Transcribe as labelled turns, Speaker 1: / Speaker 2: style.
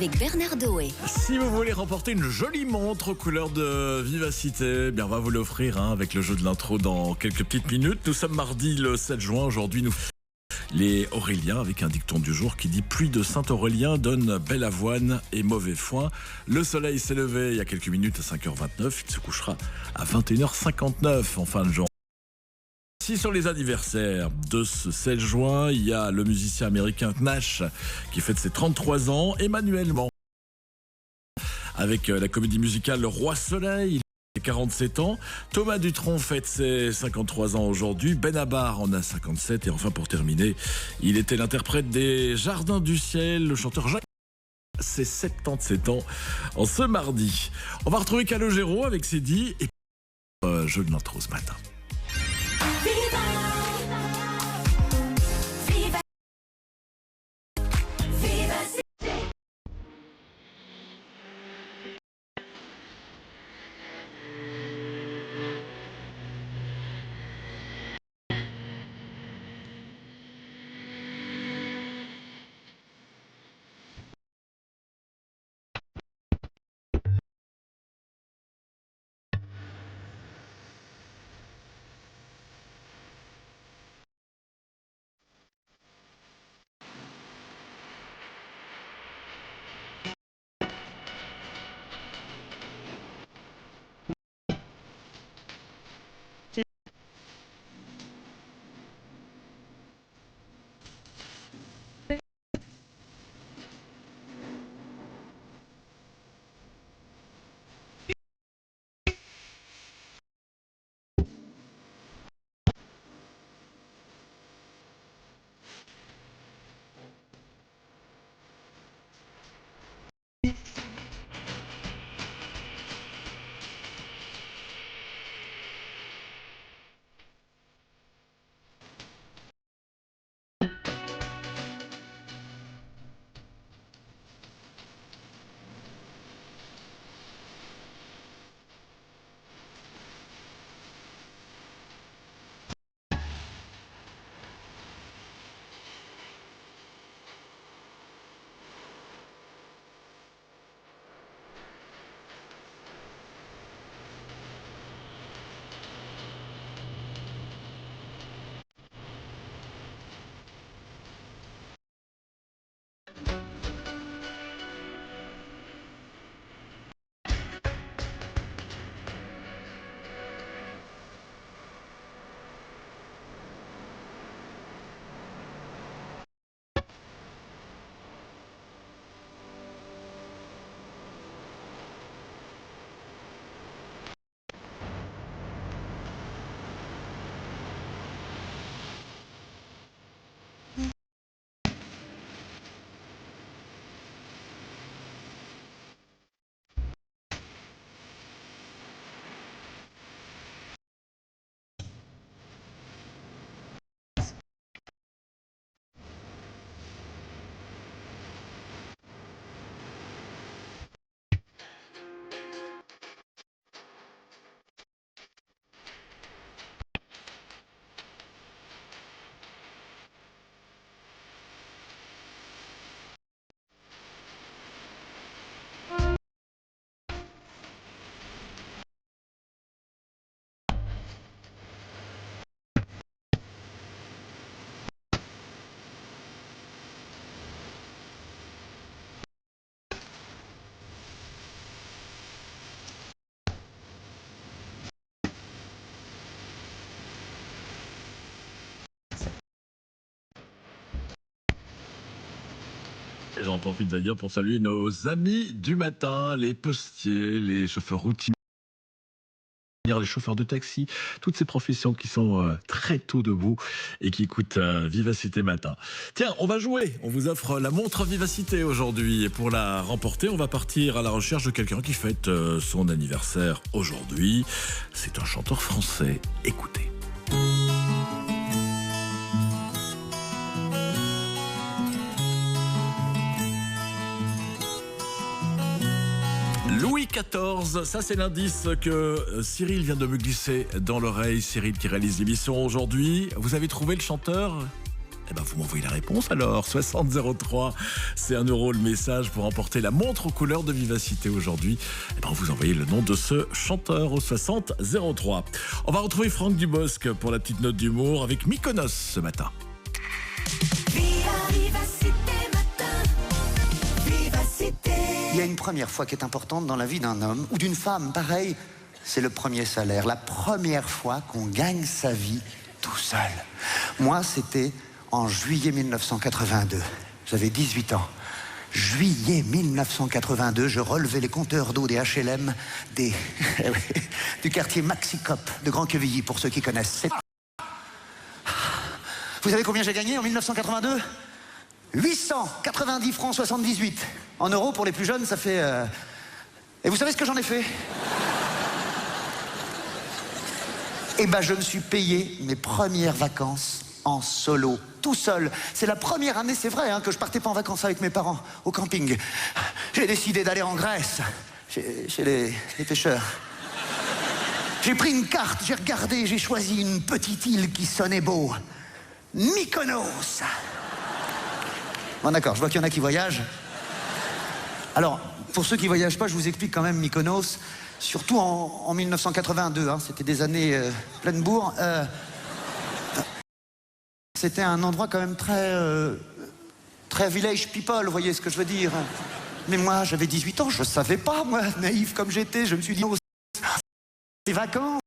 Speaker 1: avec Bernard Doé.
Speaker 2: Si vous voulez remporter une jolie montre couleur de vivacité, bien on va vous l'offrir avec le jeu de l'intro dans quelques petites minutes. Nous sommes mardi le 7 juin. Aujourd'hui, nous les Auréliens avec un dicton du jour qui dit: pluie de Saint-Aurélien donne belle avoine et mauvais foin. Le soleil s'est levé il y a quelques minutes à 5h29. Il se couchera à 21h59 en fin de journée. Si sur les anniversaires de ce 7 juin, il y a le musicien américain Nash qui fête ses 33 ans, Emmanuel Mand avec la comédie musicale Le Roi Soleil, il a 47 ans, Thomas Dutronc fête ses 53 ans aujourd'hui, Benabar en a 57 et enfin pour terminer, il était l'interprète des Jardins du Ciel, le chanteur Jacques. C'est 77 ans en ce mardi. On va retrouver Calogero avec ses dit et jeu de l'intro ce matin. J'en profite d'ailleurs pour saluer nos amis du matin, les postiers, les chauffeurs routiers, les chauffeurs de taxi, toutes ces professions qui sont très tôt debout et qui écoutent Vivacité Matin. Tiens, on va jouer. On vous offre la montre Vivacité aujourd'hui. Et pour la remporter, on va partir à la recherche de quelqu'un qui fête son anniversaire aujourd'hui. C'est un chanteur français. Écoutez. Louis XIV, ça c'est l'indice que Cyril vient de me glisser dans l'oreille. Cyril qui réalise l'émission aujourd'hui. Vous avez trouvé le chanteur ? Eh ben, vous m'envoyez la réponse alors. 6003, c'est 1 euro le message pour emporter la montre aux couleurs de Vivacité aujourd'hui. Eh ben, vous envoyez le nom de ce chanteur au 6003. On va retrouver Franck Dubosc pour la petite note d'humour avec Mykonos ce matin.
Speaker 1: Il y a une première fois qui est importante dans la vie d'un homme ou d'une femme, pareil, c'est le premier salaire. La première fois qu'on gagne sa vie tout seul. Moi, c'était en juillet 1982. J'avais 18 ans. Juillet 1982, je relevais les compteurs d'eau des HLM du quartier Maxicop de Grand-Quevilly, pour ceux qui connaissent. Vous savez combien j'ai gagné en 1982 ? 890 francs 78. En euros, pour les plus jeunes, ça fait... Et vous savez ce que j'en ai fait ? Eh ben, je me suis payé mes premières vacances en solo, tout seul. C'est la première année, c'est vrai, que je partais pas en vacances avec mes parents, au camping. J'ai décidé d'aller en Grèce, chez les pêcheurs. J'ai pris une carte, j'ai regardé, j'ai choisi une petite île qui sonnait beau. Mykonos. Bon d'accord, je vois qu'il y en a qui voyagent. Alors, pour ceux qui voyagent pas, je vous explique quand même Mykonos, surtout en 1982, c'était des années pleine bourre. C'était un endroit quand même très village people, vous voyez ce que je veux dire. Mais moi, j'avais 18 ans, je savais pas, moi, naïf comme j'étais, je me suis dit, oh, c'est vacances.